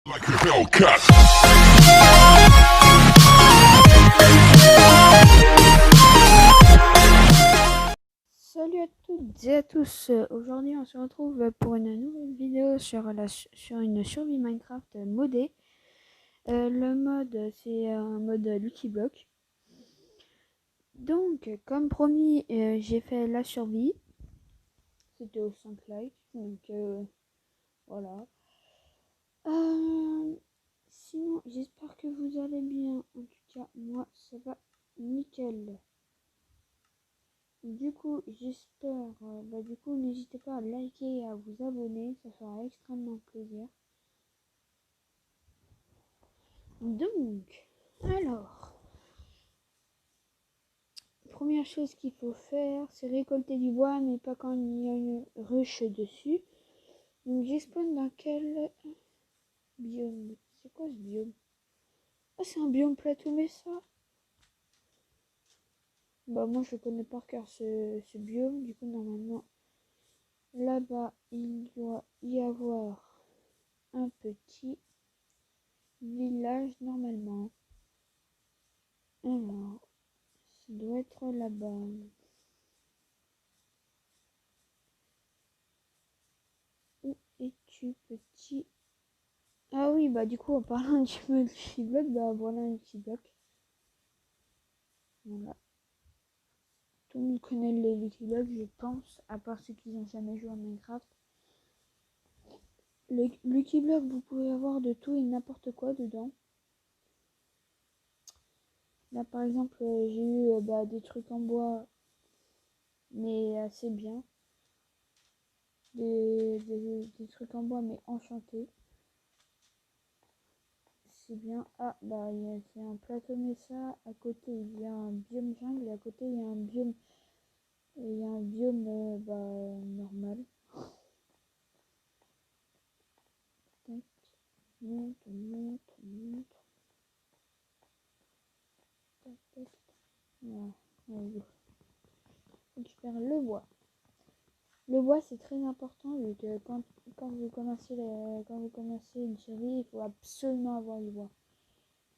Like a Hellcat. Salut à toutes et à tous. Aujourd'hui, on se retrouve pour une nouvelle vidéo sur une survie Minecraft modée. Le mode, c'est un mode Lucky Block. Donc, comme promis, j'ai fait la survie. C'était aux 5 likes. Donc, voilà. Sinon, j'espère que vous allez bien. En tout cas, moi, ça va nickel. Du coup, j'espère, n'hésitez pas à liker et à vous abonner, ça fera extrêmement plaisir. Donc, alors, première chose qu'il faut faire, c'est récolter du bois, mais pas quand il y a une ruche dessus. Donc, j'espawn dans quel biome? C'est quoi ce biome? Ah, c'est un biome plateau, mais ça. Bah, moi, je connais par cœur ce biome, du coup, normalement, là-bas, il doit y avoir un petit village, normalement. Alors, ça doit être là-bas. Où es-tu, petit? Ah oui, bah du coup, en parlant du multi-bloc, bah voilà un petit bloc. Voilà. Tout le monde connaît les multi-blocs, je pense, à part ceux qui n'ont jamais joué à Minecraft. Le Lucky Block, vous pouvez avoir de tout et n'importe quoi dedans. Là, par exemple, j'ai eu des trucs en bois, mais assez bien. Des trucs en bois, mais enchantés. C'est bien. Ah, bah, c'est un plateau Mesa. À côté, il y a un biome jungle. Et à côté, il y a un biome, normal. Tac. Monte, monte, monte. Tac, tac. Voilà. Allez, récupère le bois. Le bois, c'est très important vu que quand vous commencez une série, il faut absolument avoir le bois.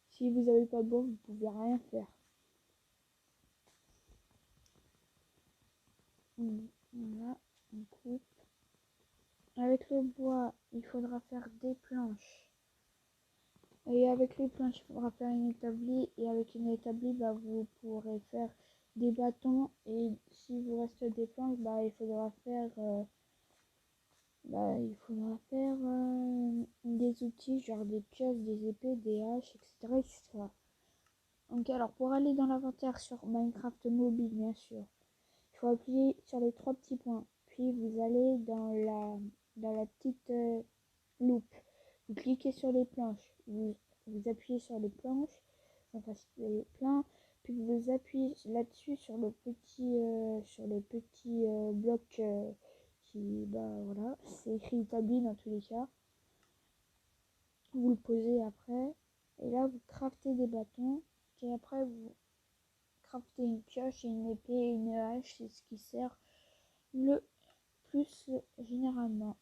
Si vous n'avez pas de bois, vous pouvez rien faire. Voilà, on coupe. Avec le bois, il faudra faire des planches. Et avec les planches, il faudra faire une établie. Et avec une établie, bah, vous pourrez faire des bâtons. Et si vous reste des planches, bah, il faudra faire, des outils, genre des pioches, des épées, des haches, etc., etc. Donc alors, pour aller dans l'inventaire sur Minecraft mobile, bien sûr, il faut appuyer sur les trois petits points. Puis vous allez dans la petite loupe. Vous cliquez sur les planches. Vous appuyez sur les planches. Enfin, c'est plein. Puis vous appuyez là-dessus sur le petit bloc qui, bah voilà, c'est écrit établi dans tous les cas. Vous le posez après. Et là, vous craftez des bâtons. Et après, vous craftez une pioche, une épée, une hache. C'est ce qui sert le plus généralement.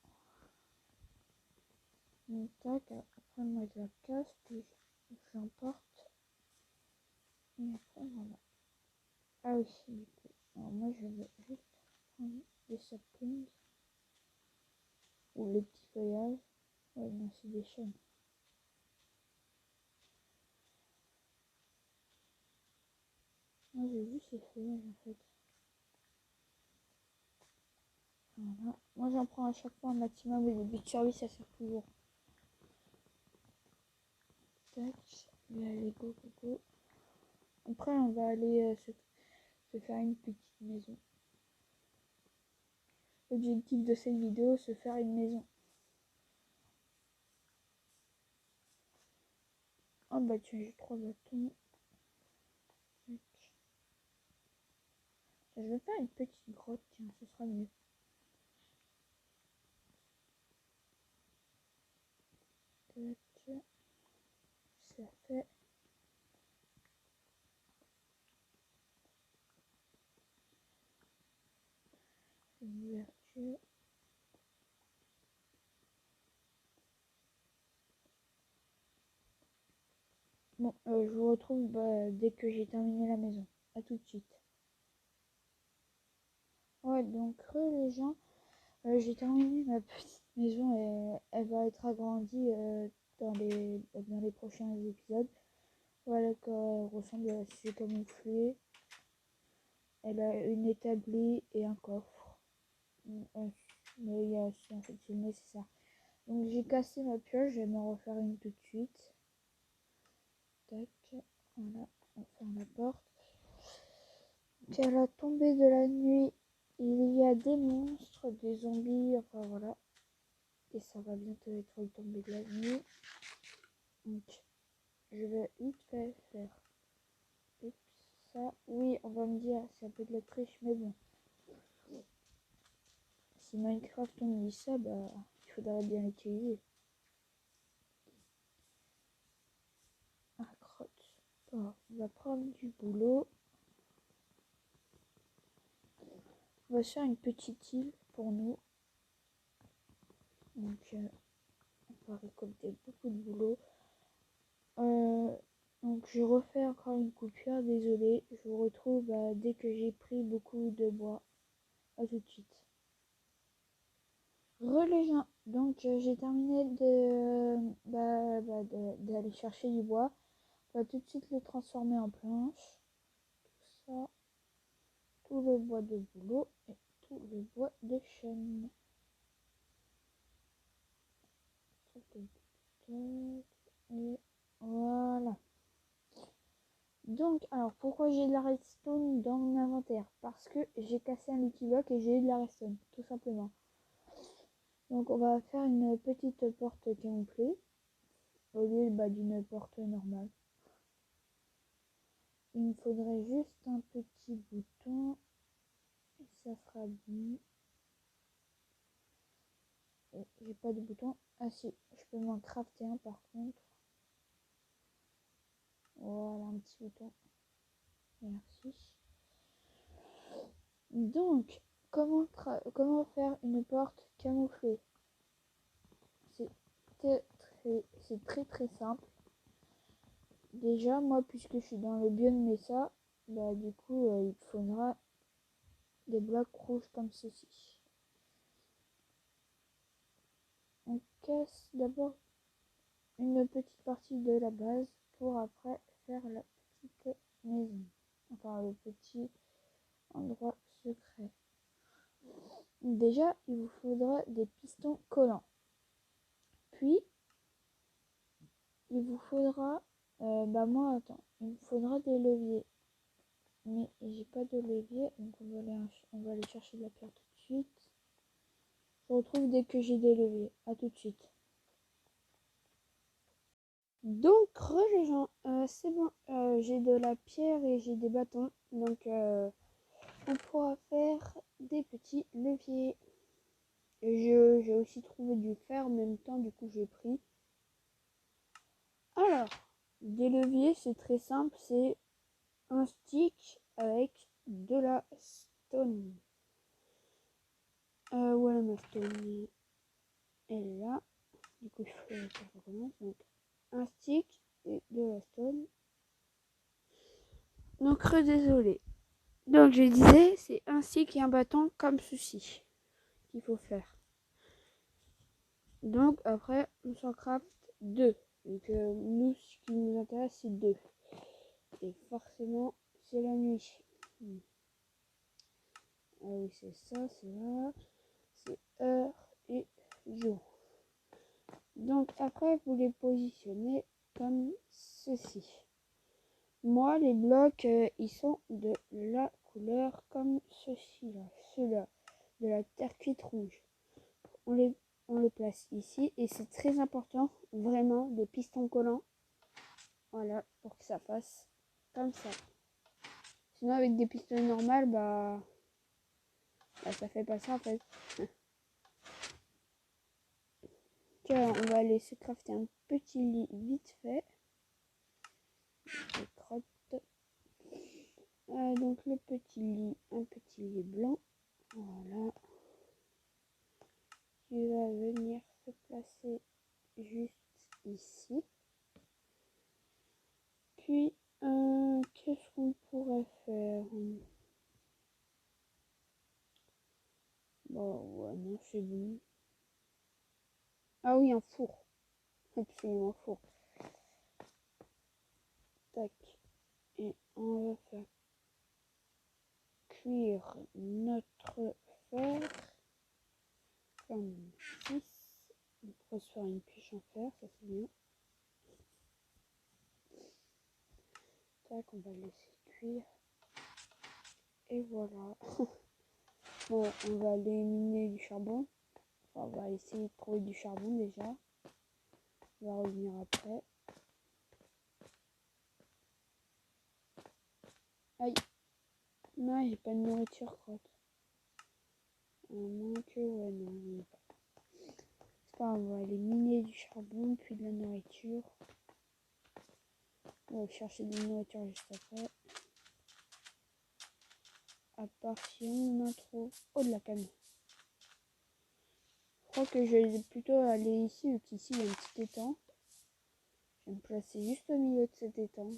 Donc tac, après moi je la casse, puis j'emporte. Et après voilà. Ah oui, du coup. Alors moi je vais juste prendre des saplings. Ou les petits feuillages. Ouais non, c'est des chênes. Moi j'ai vu ces feuillages en fait. Voilà. Moi j'en prends à chaque fois un maximum et les buts de survie ça sert toujours. Tac. Et allez go go go. Après on va aller se faire une petite maison. L'objectif de cette vidéo, se faire une maison. Oh bah tiens, j'ai 3 bâtons. Je vais faire une petite grotte, tiens, ce sera mieux. Tac. Ça fait. Une ouverture. Bon, je vous retrouve dès que j'ai terminé la maison. À tout de suite. Ouais, donc les gens, j'ai terminé ma petite maison et elle va être agrandie dans les prochains épisodes. Voilà qu'elle ressemble à ce camouflé. Elle a une établie et un coffre. Mais il y a aussi un fait c'est nécessaire. Donc j'ai cassé ma pioche, je vais m'en refaire une tout de suite. Tac, voilà, on ferme la porte. À la tombée de la nuit, il y a des monstres, des zombies, enfin voilà. Et ça va bientôt être le tombée de la nuit. Donc je vais vite fait faire. Oups, ça, oui, on va me dire, c'est un peu de la triche, mais bon. Si Minecraft on me dit ça, bah il faudra bien l'utiliser. Ah, crotte. Bon, on va prendre du boulot. On va se faire une petite île pour nous. Donc, on va récolter beaucoup de boulot. Donc, je refais encore une coupure. Désolé. Je vous retrouve dès que j'ai pris beaucoup de bois. À tout de suite. Les gens. Donc, j'ai terminé d'aller chercher du bois. On va tout de suite le transformer en planche. Tout ça. Tout le bois de boulot et tout le bois de chêne. Et voilà. Donc, alors, pourquoi j'ai de la redstone dans mon inventaire? Parce que j'ai cassé un Lucky Block et j'ai eu de la redstone, tout simplement. Donc, on va faire une petite porte camouflée au lieu d'une porte normale. Il me faudrait juste un petit bouton et ça sera bon. J'ai pas de bouton. Ah si, je peux m'en crafter un par contre. Voilà, un petit bouton. Merci. Donc, comment faire une porte camouflée? C'est très simple. Déjà, moi, puisque je suis dans le biome Mesa, bah du coup, il faudra des blocs rouges comme ceci. On casse d'abord une petite partie de la base pour après faire la petite maison. Enfin, le petit endroit secret. Déjà, il vous faudra des pistons collants. Puis, il vous faudra, moi, attends, il me faudra des leviers. Mais j'ai pas de levier, donc on va aller chercher de la pierre tout de suite. Je retrouve dès que j'ai des leviers. À tout de suite. Donc, les gens, c'est bon, j'ai de la pierre et j'ai des bâtons. Donc, on pourra faire des petits leviers. J'ai aussi trouvé du fer en même temps, du coup j'ai pris. Alors, des leviers, c'est très simple, c'est un stick avec de la stone. Voilà ma stone. Elle est là. Du coup, il faut que je recommence. Donc, un stick et de la stone. Donc, désolé. Donc, je disais, c'est un stick et un bâton comme ceci qu'il faut faire. Donc, après, on s'en craft deux. Donc, nous, ce qui nous intéresse, c'est deux. Et forcément, c'est la nuit. Ah oui, c'est ça, c'est là. C'est heure et jour. Donc, après, vous les positionnez comme ceci. Moi, les blocs, ils sont de la couleur comme ceci-là. Ceux-là, de la terre cuite rouge. On les place ici. Et c'est très important, vraiment, des pistons collants. Voilà, pour que ça fasse comme ça. Sinon, avec des pistons normales, ça fait pas ça en fait. Tiens, on va aller se crafter un petit lit vite fait. Je crotte. Donc le petit lit, un petit lit blanc. Voilà. Tu vas venir se placer juste ici. puis, qu'est-ce qu'on pourrait faire? Bon, ouais, non, c'est bon. Ah oui, un four. Absolument, un four. Tac. Et on va faire cuire notre fer comme 6. On pourrait se faire une pioche en fer, ça c'est bien. Tac, on va le laisser cuire. Et voilà. Bon, on va aller miner du charbon. Enfin, on va essayer de trouver du charbon déjà. On va revenir après. Aïe. Non, j'ai pas de nourriture, crotte. À moins que... Ouais, non, il n'y a pas. C'est pas grave, on va aller miner du charbon, puis de la nourriture. On va chercher de la nourriture juste après. À part si on en trouve... Oh, de la canne. Je crois que je vais plutôt aller ici, vu qu'ici il y a un petit étang. Je vais me placer juste au milieu de cet étang.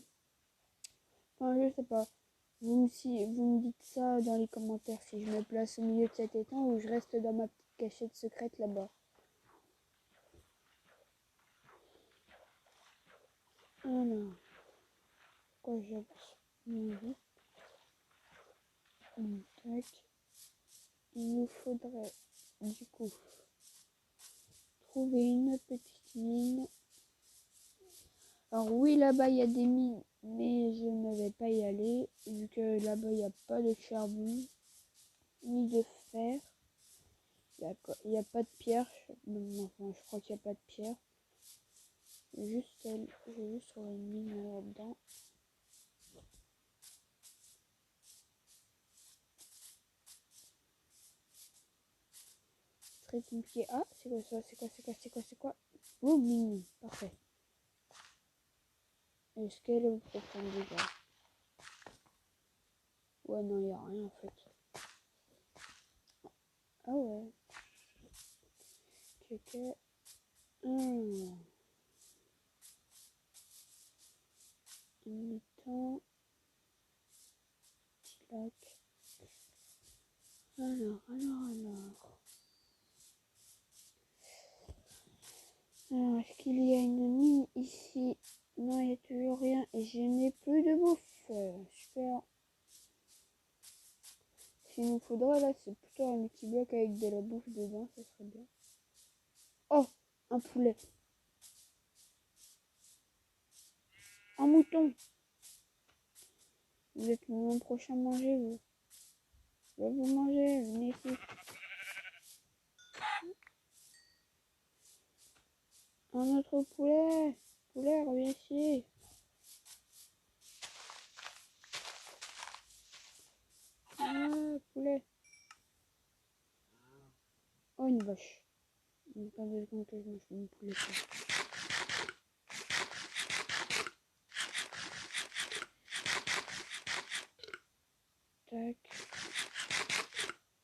Enfin, je sais pas. Vous me dites ça dans les commentaires si je me place au milieu de cet étang ou je reste dans ma petite cachette secrète là-bas. Alors, pourquoi j'avance moins vite? Tac. Il nous faudrait du coup trouver une petite mine. Alors oui, là-bas il y a des mines, mais je ne vais pas y aller vu que là-bas il n'y a pas de charbon ni de fer. Il n'y a pas de pierre. Enfin, je crois qu'il n'y a pas de pierre. J'ai juste trouvé une mine là-dedans. Très compliqué. Ah, c'est quoi ça? C'est quoi? Oh, mine. Parfait. Est-ce qu'elle est profonde déjà? Ouais, non, il n'y a rien en fait. Ah ouais. Ok. Un étang. Petit lac. Alors. Alors, est-ce qu'il y a une mine ici? Non, il n'y a toujours rien. Et je n'ai plus de bouffe. Super. S'il nous faudrait là, c'est plutôt un petit bloc avec de la bouffe dedans, ça serait bien. Oh, un poulet. Un mouton. Vous êtes mon prochain manger, vous. Je vais vous manger, venez ici. Un autre poulet. Poulet, reviens ici. Ah, poulet. Oh, une vache. Il pas de secondes que je mange mon poulet. Tac.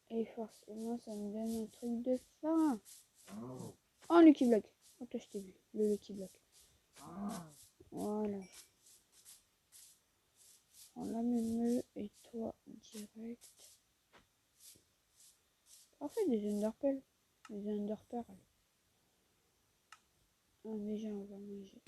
Et forcément, ça me donne un truc de faim. Oh, un Lucky Block. Oh, je t'ai vu. Le Lucky Block. Voilà. On la même et toi direct. Parfait, des Enderpearls. Des Enderpearls. Ah, déjà, on va manger.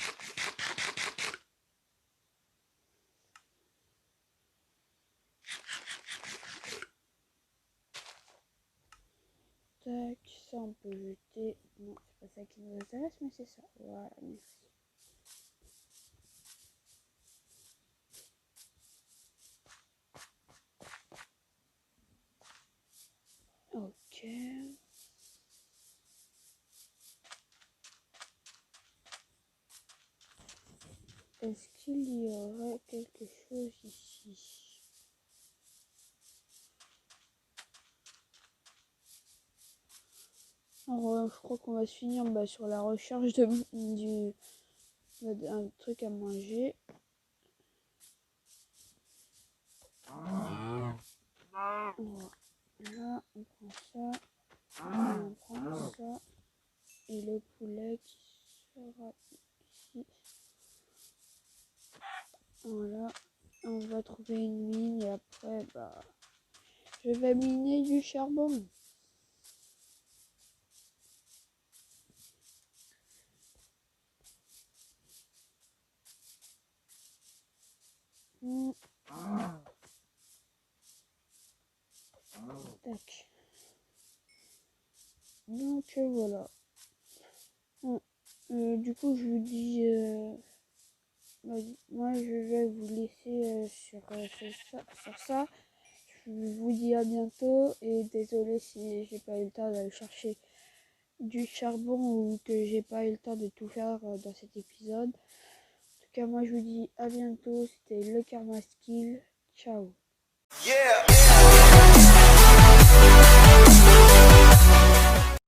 Tac, ça on peut jeter. Non, c'est pas ça qui nous intéresse, mais c'est ça. Voilà, merci. Ok. Est-ce qu'il y aurait quelque chose ici? Alors, je crois qu'on va se finir sur la recherche d'un truc à manger. Voilà. Là, on prend ça. On prend ça. Et le poulet qui sera ici. Voilà, on va trouver une mine et après, je vais miner du charbon. Tac. Donc voilà. Du coup, je vous dis, moi je vais vous laisser sur ça. Je vous dis à bientôt et désolé si j'ai pas eu le temps d'aller chercher du charbon ou que j'ai pas eu le temps de tout faire dans cet épisode. En tout cas, moi je vous dis à bientôt. C'était le Karma Skill. Ciao. Yeah.